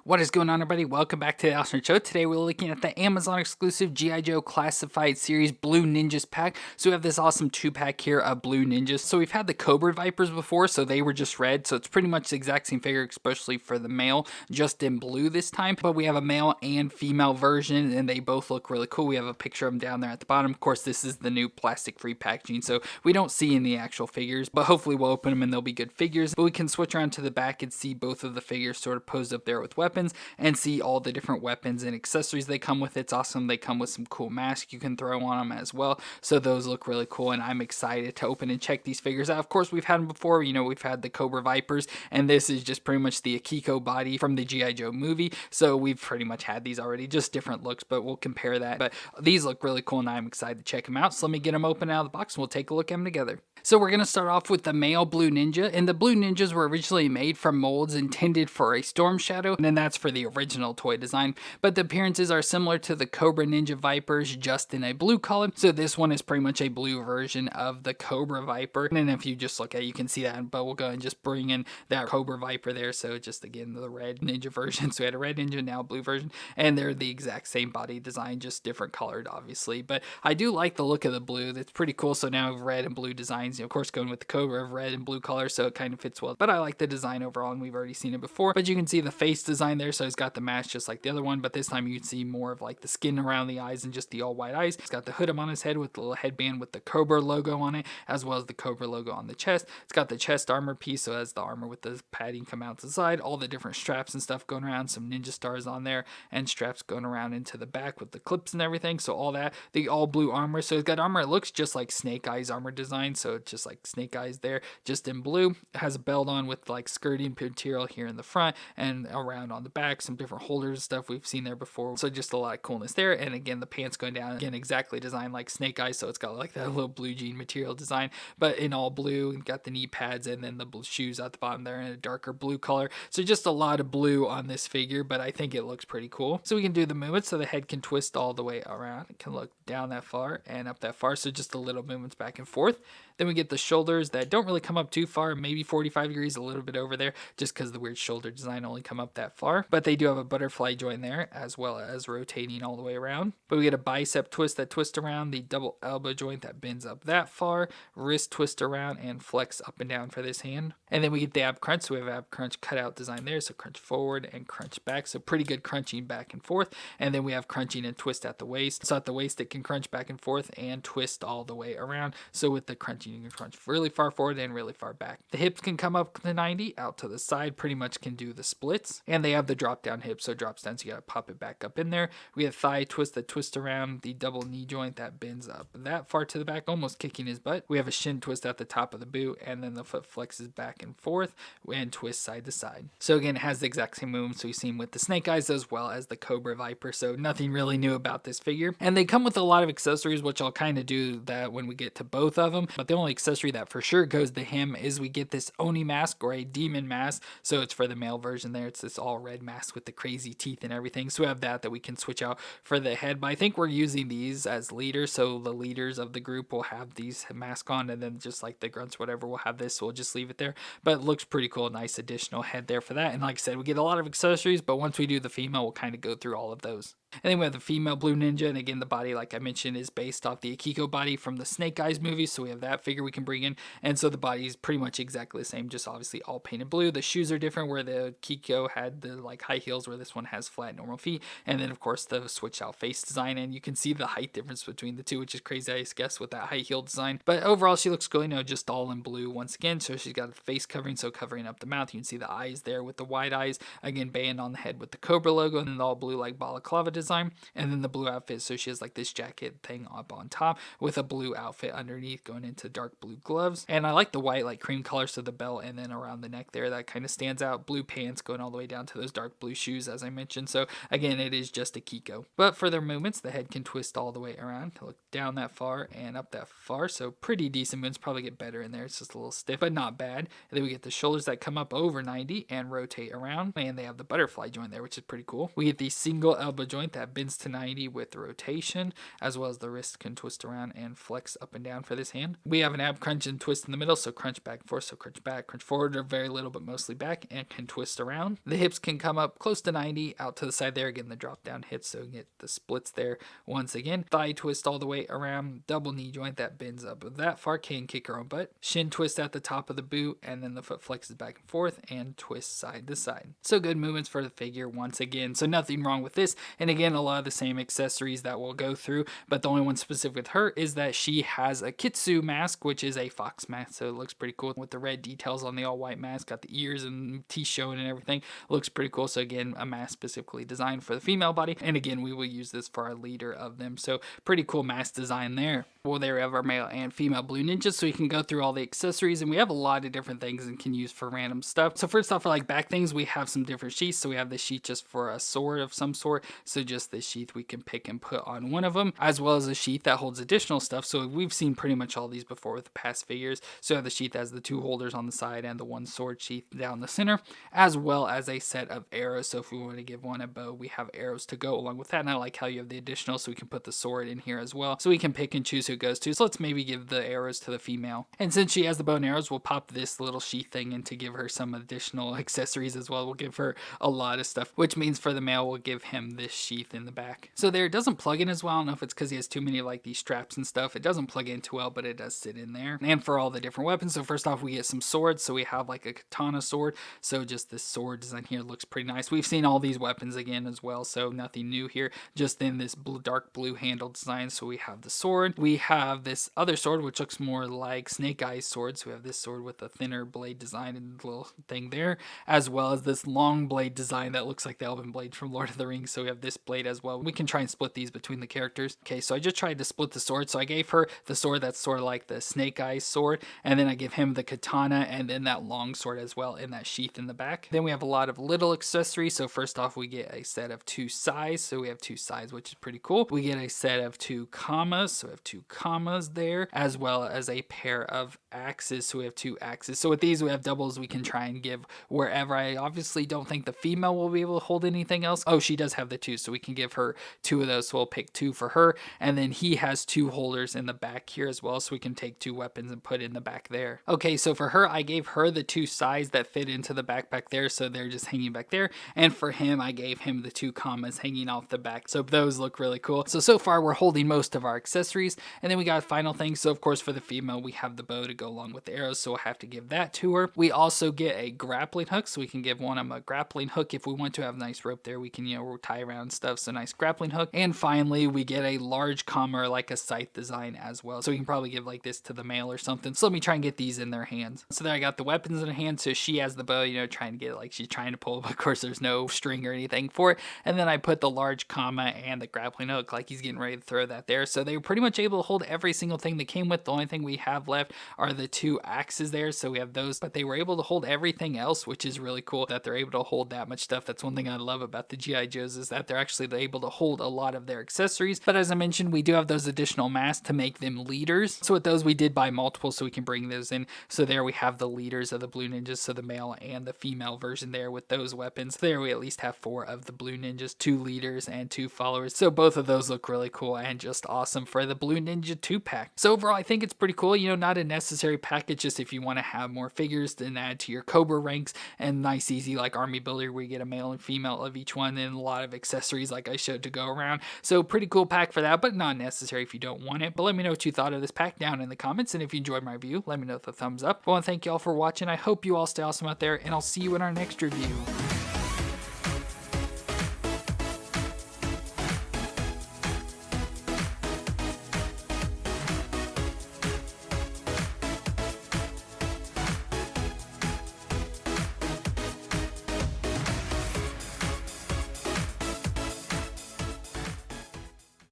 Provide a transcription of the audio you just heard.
What is going on, everybody? Welcome back to the Austin Show. Today we're looking at the Amazon exclusive G.I. Joe Classified Series Blue Ninjas pack. So we have this awesome 2-pack here of Blue Ninjas. So we've had the Cobra Vipers before, so they were just red. So it's pretty much the exact same figure, especially for the male, just in blue this time. But we have a male and female version, and they both look really cool. We have a picture of them down there at the bottom. Of course, this is the new plastic-free packaging, so we don't see any actual figures, but hopefully we'll open them and they'll be good figures. But we can switch around to the back and see both of the figures sort of posed up there with weapons and see all the different weapons and accessories they come with. It's awesome. They come with some cool masks you can throw on them as well, so those look really cool, and I'm excited to open and check these figures out. Of course, we've had them before. We've had the Cobra Vipers, and this is just pretty much the Akiko body from the G.I. Joe movie, so we've pretty much had these already, just different looks, but we'll compare that. But these look really cool, and I'm excited to check them out. So let me get them open out of the box, and we'll take a look at them together. So we're going to start off with the male Blue Ninja, and the Blue Ninjas were originally made from molds intended for a Storm Shadow, and then that's for the original toy design, but the appearances are similar to the Cobra Ninja Vipers, just in a blue color. So this one is pretty much a blue version of the Cobra Viper, and if you just look at it, you can see that, but we'll go and just bring in that Cobra Viper there. So just again, the red Ninja version. So we had a red Ninja, now a blue version, and they're the exact same body design, just different colored, obviously. But I do like the look of the blue. That's pretty cool. So now we have red and blue designs, of course going with the Cobra of red and blue color, so it kind of fits well. But I like the design overall, and we've already seen it before. But you can see the face design there, so it's got the mask just like the other one, but this time you can see more of like the skin around the eyes and just the all white eyes. It's got the hood on his head with the little headband with the Cobra logo on it, as well as the Cobra logo on the chest. It's got the chest armor piece, so as the armor with the padding come out to the side, all the different straps and stuff going around, some ninja stars on there, and straps going around into the back with the clips and everything. So all that, the all blue armor. So it's got armor, it looks just like Snake Eyes armor design, so it's just like Snake Eyes there, just in blue. It has a belt on with like skirting material here in the front and around on the back, some different holders and stuff we've seen there before. So just a lot of coolness there. And again, the pants going down, again, exactly designed like Snake Eyes, so it's got like that little blue jean material design, but in all blue, and got the knee pads and then the blue shoes at the bottom there in a darker blue color. So just a lot of blue on this figure, but I think it looks pretty cool. So we can do the movements, so the head can twist all the way around. It can look down that far and up that far, so just the little movements back and forth. Then we get the shoulders that don't really come up too far, maybe 45 degrees, a little bit over there, just because the weird shoulder design only come up that far. But they do have a butterfly joint there, as well as rotating all the way around. But we get a bicep twist that twists around, the double elbow joint that bends up that far, wrist twist around and flex up and down for this hand. And then we get the ab crunch, so we have ab crunch cutout design there, so crunch forward and crunch back, so pretty good crunching back and forth. And then we have crunching and twist at the waist, so at the waist it can crunch back and forth and twist all the way around. So with the crunching, you can crunch really far forward and really far back. The hips can come up to 90, out to the side, pretty much can do the splits. And they have the drop down hip, so it drops down, so you gotta pop it back up in there. We have thigh twist that twists around, the double knee joint that bends up that far to the back, almost kicking his butt. We have a shin twist at the top of the boot, and then the foot flexes back and forth and twists side to side. So again, it has the exact same movement, so you see him with the Snake Eyes as well as the Cobra Viper, so nothing really new about this figure. And they come with a lot of accessories, which I'll kind of do that when we get to both of them. But the only accessory that for sure goes to him is we get this Oni mask, or a demon mask. So it's for the male version there. It's this all red mask with the crazy teeth and everything. So we have that we can switch out for the head. But I think we're using these as leaders, so the leaders of the group will have these masks on, and then just like the grunts, whatever, will have this. So we'll just leave it there. But it looks pretty cool. Nice additional head there for that. And like I said, we get a lot of accessories, but once we do the female, we'll kind of go through all of those. And then we have the female Blue Ninja, and again, the body, like I mentioned, is based off the Akiko body from the Snake Eyes movie, so we have that figure we can bring in, and so the body is pretty much exactly the same, just obviously all painted blue. The shoes are different, where the Akiko had the like high heels, where this one has flat normal feet, and then of course the switch out face design, and you can see the height difference between the two, which is crazy, I guess, with that high heel design. But overall, she looks cool, just all in blue once again. So she's got the face covering, so covering up the mouth. You can see the eyes there with the wide eyes, again band on the head with the Cobra logo, and then the all blue like balaclava design, and then the blue outfit, so she has like this jacket thing up on top with a blue outfit underneath going into dark blue gloves. And I like the white like cream color, so the belt and then around the neck there, that kind of stands out. Blue pants going all the way down to those dark blue shoes, as I mentioned. So again, it is just a Kiko. But for their movements, the head can twist all the way around, look down that far and up that far, so pretty decent movements. Probably get better in there, it's just a little stiff, but not bad. And then we get the shoulders that come up over 90 and rotate around, and they have the butterfly joint there, which is pretty cool. We get the single elbow joint joint that bends to 90 with rotation, as well as the wrist can twist around and flex up and down for this hand. We have an ab crunch and twist in the middle, so crunch back and forth, so crunch back, crunch forward, or very little but mostly back, and can twist around. The hips can come up close to 90, out to the side there, again the drop down hips, so you get the splits there once again. Thigh twist all the way around, double knee joint that bends up that far, can kick her own butt. Shin twist at the top of the boot, and then the foot flexes back and forth and twists side to side. So good movements for the figure once again, so nothing wrong with this. And again, a lot of the same accessories that we'll go through, but the only one specific with her is that she has a Kitsu mask, which is a fox mask, so it looks pretty cool with the red details on the all white mask, got the ears and teeth showing and everything. Looks pretty cool. So again, a mask specifically designed for the female body, and again we will use this for our leader of them, so pretty cool mask design there. Well, there we have our male and female blue ninjas, so we can go through all the accessories, and we have a lot of different things and can use for random stuff. So first off, for like back things, we have some different sheaths. So we have this sheath just for a sword of some sort, so just this sheath we can pick and put on one of them, as well as a sheath that holds additional stuff. So we've seen pretty much all these before with the past figures. So we have the sheath has the 2 holders on the side and the 1 sword sheath down the center, as well as a set of arrows. So if we want to give one a bow, we have arrows to go along with that. And I like how you have the additional, so we can put the sword in here as well, so we can pick and choose who it goes to. So let's maybe give the arrows to the female, and since she has the bow and arrows, we'll pop this little sheath thing in to give her some additional accessories as well. We'll give her a lot of stuff, which means for the male we'll give him this sheath in the back. So there, it doesn't plug in as well. I don't know if it's because he has too many like these straps and stuff. It doesn't plug in too well, but it does sit in there. And for all the different weapons, so first off we get some swords. So we have like a katana sword, so just this sword design here looks pretty nice. We've seen all these weapons again as well, so nothing new here, just in this dark blue handle design. So we have the sword, we have this other sword which looks more like Snake Eyes sword, so we have this sword with a thinner blade design and little thing there, as well as this long blade design that looks like the elven blade from Lord of the Rings. So we have this blade as well. We can try and split these between the characters. Okay, so I just tried to split the sword, so I gave her the sword that's sort of like the Snake Eyes sword, and then I give him the katana and then that long sword as well in that sheath in the back. Then we have a lot of little accessories. So first off we get a set of 2 sais, so we have 2 sais, which is pretty cool. We get a set of 2 commas, so we have 2 commas there, as well as a pair of axes, so we have 2 axes. So with these we have doubles we can try and give wherever. I obviously don't think the female will be able to hold anything else. Oh, she does have the 2, so we can give her 2 of those, so we'll pick 2 for her, and then he has 2 holders in the back here as well, so we can take 2 weapons and put in the back there. Okay, so for her I gave her the 2 sais that fit into the backpack there, so they're just hanging back there, and for him I gave him the 2 commas hanging off the back, so those look really cool. So far we're holding most of our accessories, and then we got final things. So of course for the female we have the bow to go along with the arrows, so we'll have to give that to her. We also get a grappling hook, so we can give one of them a grappling hook if we want to have a nice rope there. We can, tie around stuff, so nice grappling hook. And finally we get a large comma, or like a scythe design as well, so we can probably give like this to the male or something. So let me try and get these in their hands. So there I got the weapons in her hand, so she has the bow, trying to get it like she's trying to pull, but of course there's no string or anything for it. And then I put the large comma and the grappling hook like he's getting ready to throw that there. So they were pretty much able to hold every single thing they came with. The only thing we have left are the 2 axes there, so we have those, but they were able to hold everything else, which is really cool that they're able to hold that much stuff. That's one thing I love about the G.I. Joes, is that they're actually able to hold a lot of their accessories. But as I mentioned, we do have those additional masks to make them leaders, so with those we did buy multiple, so we can bring those in. So there we have the leaders of the blue ninjas, so the male and the female version there with those weapons. There we at least have 4 of the blue ninjas, 2 leaders and 2 followers, so both of those look really cool and just awesome for the Blue Ninja 2-pack. So overall I think it's pretty cool. Not a necessary package, just if you want to have more figures to add to your Cobra ranks, and nice easy like army builder where you get a male and female of each one, and a lot of accessories like I showed to go around. So pretty cool pack for that, but not necessary if you don't want it. But let me know what you thought of this pack down in the comments, and if you enjoyed my review, let me know with a thumbs up. I want to thank you all for watching. I hope you all stay awesome out there, and I'll see you in our next review.